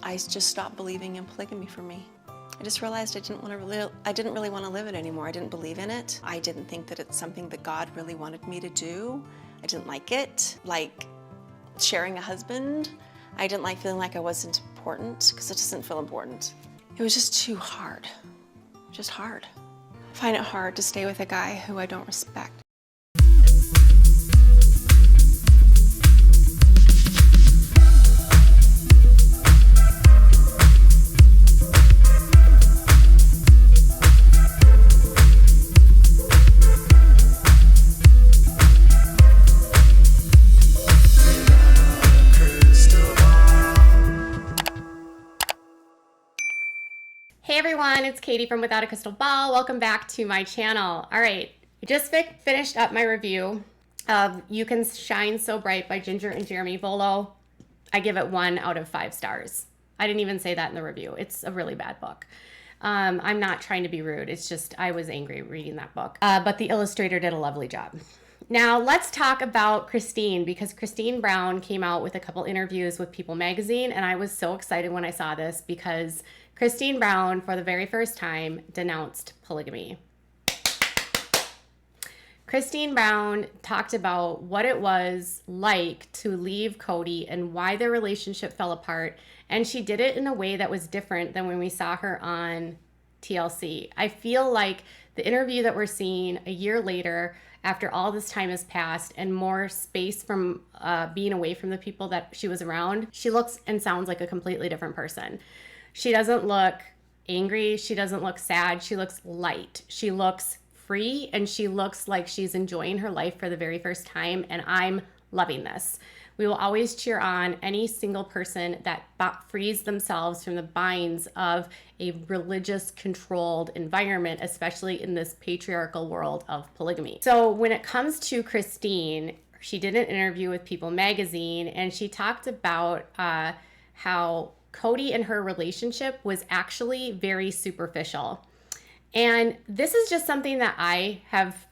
I just stopped believing in polygamy for me. I just realized I didn't really want to live it anymore. I didn't believe in it. I didn't think that it's something that God really wanted me to do. I didn't like it, like sharing a husband. I didn't like feeling like I wasn't important, because it doesn't feel important. It was just too hard, just hard. I find it hard to stay with a guy who I don't respect. Hey everyone, it's Katie from Without a Crystal Ball. Welcome back to my channel. All right, I just finished up my review of You Can Shine So Bright by Ginger and Jeremy Volo. I give it 1 out of 5 stars. I didn't even say that in the review. It's a really bad book. I'm not trying to be rude. It's just I was angry reading that book. But the illustrator did a lovely job. Now let's talk about Christine, because Christine Brown came out with a couple interviews with People magazine, and I was so excited when I saw this because Christine Brown, for the very first time, denounced polygamy. Christine Brown talked about what it was like to leave Kody and why their relationship fell apart, and she did it in a way that was different than when we saw her on TLC. I feel like the interview that we're seeing a year later, after all this time has passed and more space from being away from the people that she was around, she looks and sounds like a completely different person. She doesn't look angry. She doesn't look sad. She looks light. She looks free, and she looks like she's enjoying her life for the very first time, and I'm loving this. We will always cheer on any single person that frees themselves from the binds of a religious controlled environment, especially in this patriarchal world of polygamy. So when it comes to Christine, she did an interview with People magazine, and she talked about how Kody and her relationship was actually very superficial. And this is just something that I have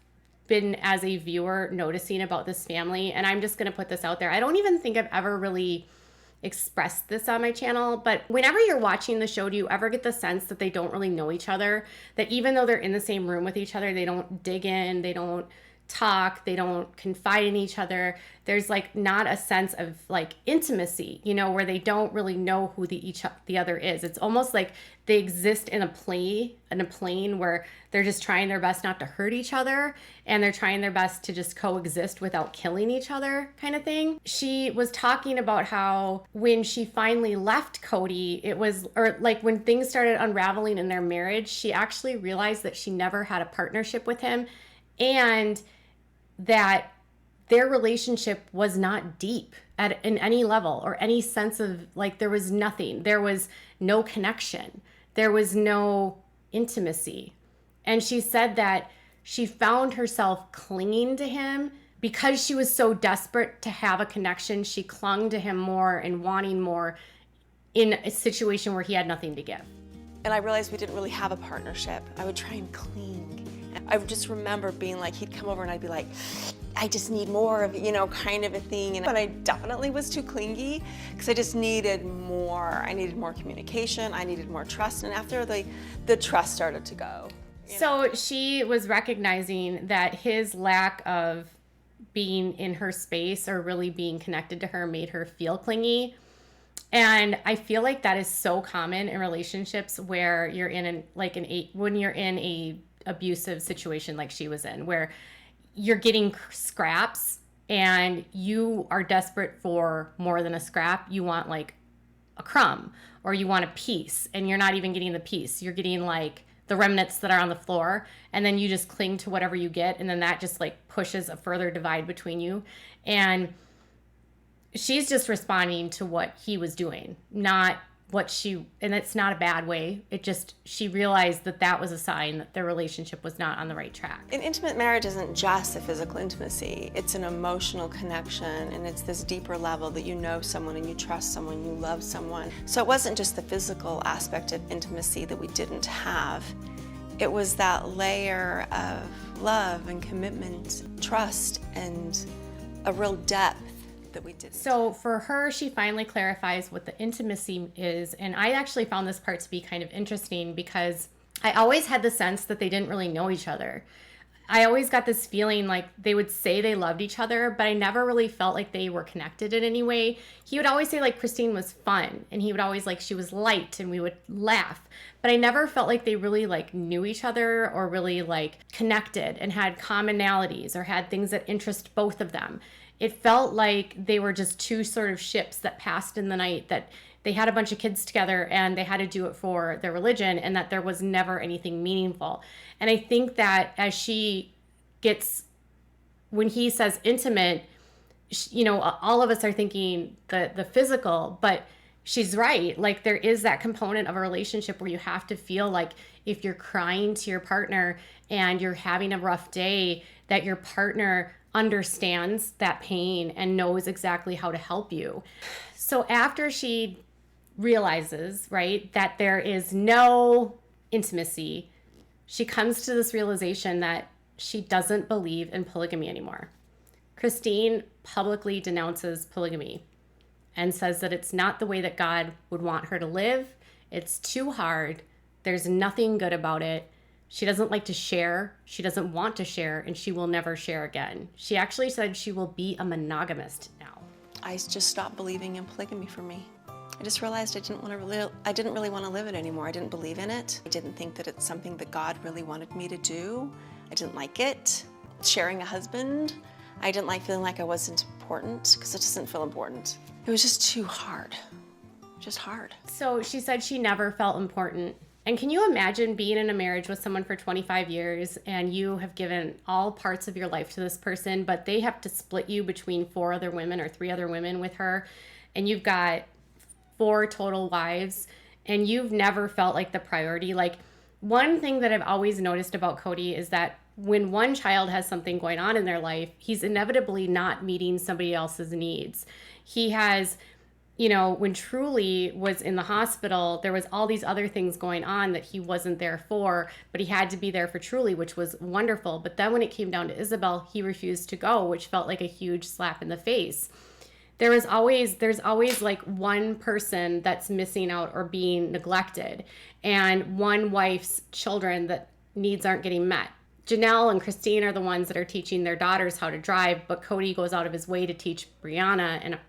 been, as a viewer, noticing about this family. And I'm just going to put this out there. I don't even think I've ever really expressed this on my channel, but whenever you're watching the show, do you ever get the sense that they don't really know each other? That even though they're in the same room with each other, they don't dig in, they don't talk, they don't confide in each other. There's like not a sense of like intimacy, you know, where they don't really know who the other is. It's almost like they exist in a plane where they're just trying their best not to hurt each other, and they're trying their best to just coexist without killing each other, kind of thing. She was talking about how when she finally left Kody, it was, or like when things started unraveling in their marriage, she actually realized that she never had a partnership with him, and that their relationship was not deep in any level or any sense of, like, there was nothing. There was no connection. There was no intimacy. And she said that she found herself clinging to him because she was so desperate to have a connection. She clung to him more and wanting more in a situation where he had nothing to give. And I realized we didn't really have a partnership. I would try and cling. I just remember being like, he'd come over and I'd be like, I just need more of, you know, kind of a thing. But I definitely was too clingy because I just needed more. I needed more communication. I needed more trust. And after the trust started to go. So she was recognizing that his lack of being in her space or really being connected to her made her feel clingy. And I feel like that is so common in relationships where you're in when you're in a abusive situation like she was in, where you're getting scraps and you are desperate for more than a scrap. You want like a crumb, or you want a piece, and you're not even getting the piece. You're getting like the remnants that are on the floor, and then you just cling to whatever you get, and then that just like pushes a further divide between you. And she's just responding to what he was doing, not what and it's not a bad way. It just, she realized that that was a sign that their relationship was not on the right track. An intimate marriage isn't just a physical intimacy. It's an emotional connection, and it's this deeper level that you know someone and you trust someone, you love someone. So it wasn't just the physical aspect of intimacy that we didn't have. It was that layer of love and commitment, trust, and a real depth that we didn't. So for her, she finally clarifies what the intimacy is. And I actually found this part to be kind of interesting because I always had the sense that they didn't really know each other. I always got this feeling like they would say they loved each other, but I never really felt like they were connected in any way. He would always say like Christine was fun, and he would always like she was light, and we would laugh. But I never felt like they really like knew each other or really like connected and had commonalities or had things that interest both of them. It felt like they were just two sort of ships that passed in the night, that they had a bunch of kids together and they had to do it for their religion, and that there was never anything meaningful. And I think that as she gets, when he says intimate, all of us are thinking the physical, but she's right. Like there is that component of a relationship where you have to feel like if you're crying to your partner and you're having a rough day, that your partner understands that pain and knows exactly how to help you. So after she realizes, right, that there is no intimacy, she comes to this realization that she doesn't believe in polygamy anymore. Christine publicly denounces polygamy and says that it's not the way that God would want her to live. It's too hard. There's nothing good about it. She doesn't like to share. She doesn't want to share, and she will never share again. She actually said she will be a monogamist now. I just stopped believing in polygamy for me. I just realized I didn't really want to live it anymore. I didn't believe in it. I didn't think that it's something that God really wanted me to do. I didn't like it. Sharing a husband, I didn't like feeling like I wasn't important because it doesn't feel important. It was just too hard. Just hard. So she said she never felt important. And can you imagine being in a marriage with someone for 25 years and you have given all parts of your life to this person, but they have to split you between 4 other women or 3 other women with her, and you've got 4 total wives, and you've never felt like the priority? Like, one thing that I've always noticed about Kody is that when one child has something going on in their life, he's inevitably not meeting somebody else's needs. He has, when Truly was in the hospital, there was all these other things going on that he wasn't there for, but he had to be there for Truly, which was wonderful. But then when it came down to Isabel, he refused to go, which felt like a huge slap in the face. There's always like one person that's missing out or being neglected, and one wife's children that needs aren't getting met. Janelle and Christine are the ones that are teaching their daughters how to drive, but Kody goes out of his way to teach Brianna and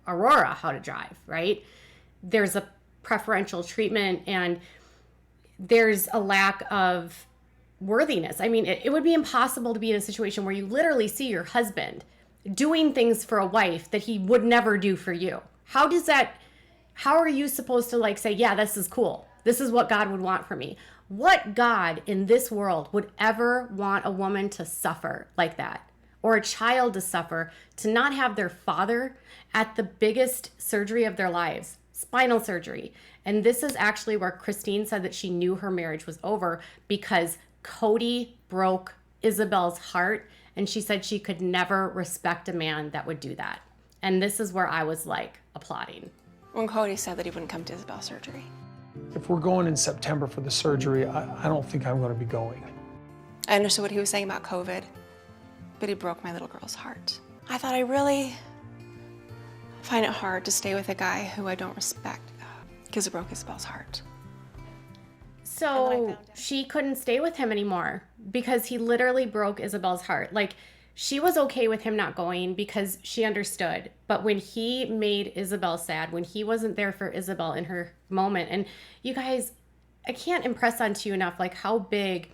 Aurora how to drive, right? There's a preferential treatment, and there's a lack of worthiness. I mean, it would be impossible to be in a situation where you literally see your husband doing things for a wife that he would never do for you. How are you supposed to say, yeah, this is cool. This is what God would want for me. What God in this world would ever want a woman to suffer like that, or a child to suffer, to not have their father at the biggest surgery of their lives, spinal surgery? And this is actually where Christine said that she knew her marriage was over, because Kody broke Isabel's heart, and she said she could never respect a man that would do that. And this is where I was applauding. When Kody said that he wouldn't come to Isabel's surgery. If we're going in September for the surgery, I don't think I'm going to be going. I understood what he was saying about COVID, but he broke my little girl's heart. I thought I really find it hard to stay with a guy who I don't respect because it broke Isabel's heart. So she couldn't stay with him anymore because he literally broke Isabel's heart. She was okay with him not going because she understood. But when he made Isabel sad, when he wasn't there for Isabel in her moment, and you guys, I can't impress onto you enough how big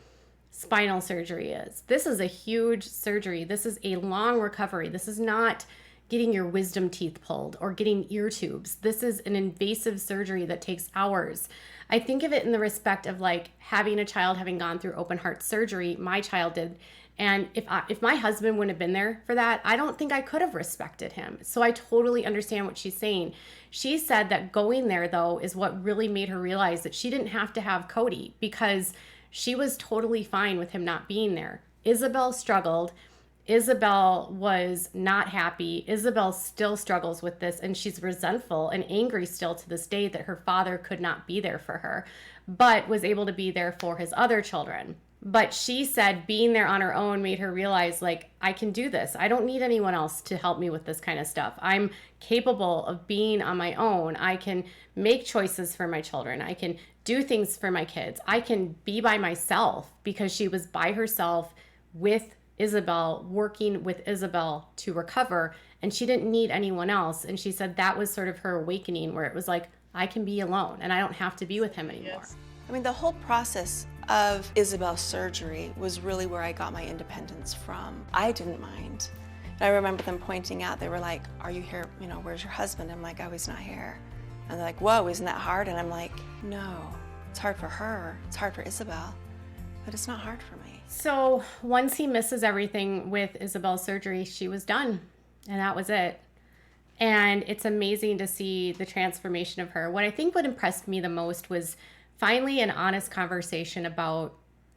spinal surgery is. This is a huge surgery. This is a long recovery. This is not getting your wisdom teeth pulled or getting ear tubes. This is an invasive surgery that takes hours. I think of it in the respect of having a child having gone through open heart surgery. My child did. And if my husband wouldn't have been there for that, I don't think I could have respected him. So I totally understand what she's saying. She said that going there, though, is what really made her realize that she didn't have to have Kody, because she was totally fine with him not being there. Isabel struggled. Isabel was not happy. Isabel still struggles with this, and she's resentful and angry still to this day that her father could not be there for her, but was able to be there for his other children. But she said being there on her own made her realize, like, I can do this. I don't need anyone else to help me with this kind of stuff. I'm capable of being on my own. I can make choices for my children. I can do things for my kids. I can be by myself, because she was by herself with Isabel, working with Isabel to recover, and she didn't need anyone else. And she said that was sort of her awakening, where it was like, I can be alone and I don't have to be with him anymore. Yes. I mean, the whole process of Isabel's surgery was really where I got my independence from. I didn't mind. And I remember them pointing out, they were like, are you here? You know, where's your husband? I'm like, oh, he's not here. And they're like, whoa, isn't that hard? And I'm like, no, it's hard for her. It's hard for Isabel, but it's not hard for me. So once he misses everything with Isabel's surgery, she was done, and that was it. And it's amazing to see the transformation of her. What I think what impressed me the most was finally an honest conversation about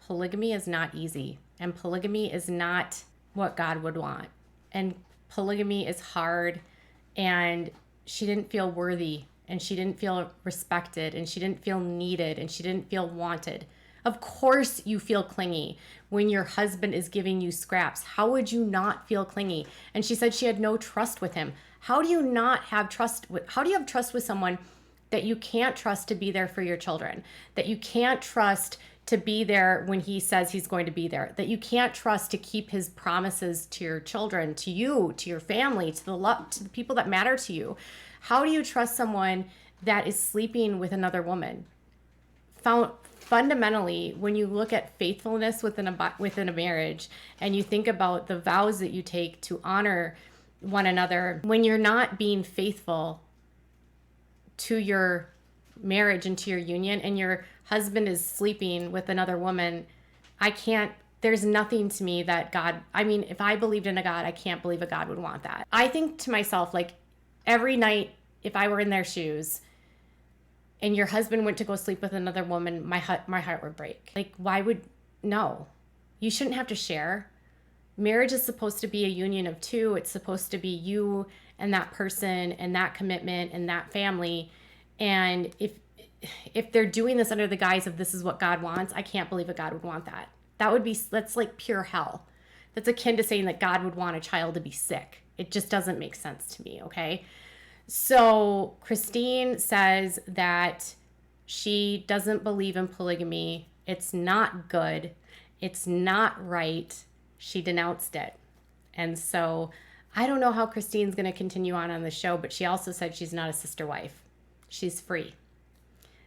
polygamy is not easy, and polygamy is not what God would want, and polygamy is hard, and she didn't feel worthy, and she didn't feel respected, and she didn't feel needed, and she didn't feel wanted. Of course you feel clingy when your husband is giving you scraps. How would you not feel clingy? And she said she had no trust with him. How do you not have trust with, how do you have trust with someone that you can't trust to be there for your children, that you can't trust to be there when he says he's going to be there, that you can't trust to keep his promises to your children, to you, to your family, to the people that matter to you? How do you trust someone that is sleeping with another woman? Fundamentally, when you look at faithfulness within a marriage, and you think about the vows that you take to honor one another, when you're not being faithful to your marriage and to your union, and your husband is sleeping with another woman, there's nothing to me that God, I mean, if I believed in a God, I can't believe a God would want that. I think to myself, like, every night, if I were in their shoes and your husband went to go sleep with another woman, my heart would break. Like, no, you shouldn't have to share. Marriage is supposed to be a union of two. It's supposed to be you and that person and that commitment and that family. And if they're doing this under the guise of this is what God wants, I can't believe a God would want that. That's like pure hell. That's akin to saying that God would want a child to be sick. It just doesn't make sense to me, okay? So Christine says that she doesn't believe in polygamy. It's not good. It's not right. She denounced it. And so I don't know how Christine's going to continue on the show, but she also said she's not a sister wife. She's free.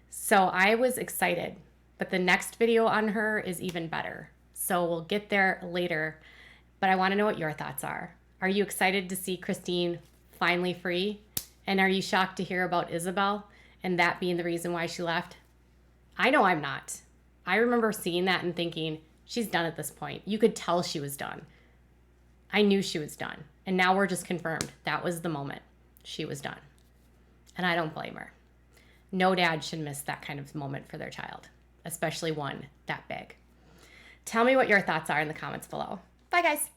So I was excited, but the next video on her is even better. So we'll get there later, but I want to know what your thoughts are. Are you excited to see Christine finally free? And are you shocked to hear about Isabel and that being the reason why she left? I know I'm not. I remember seeing that and thinking, she's done at this point. You could tell she was done. I knew she was done. And now we're just confirmed. That was the moment. She was done. And I don't blame her. No dad should miss that kind of moment for their child, especially one that big. Tell me what your thoughts are in the comments below. Bye, guys.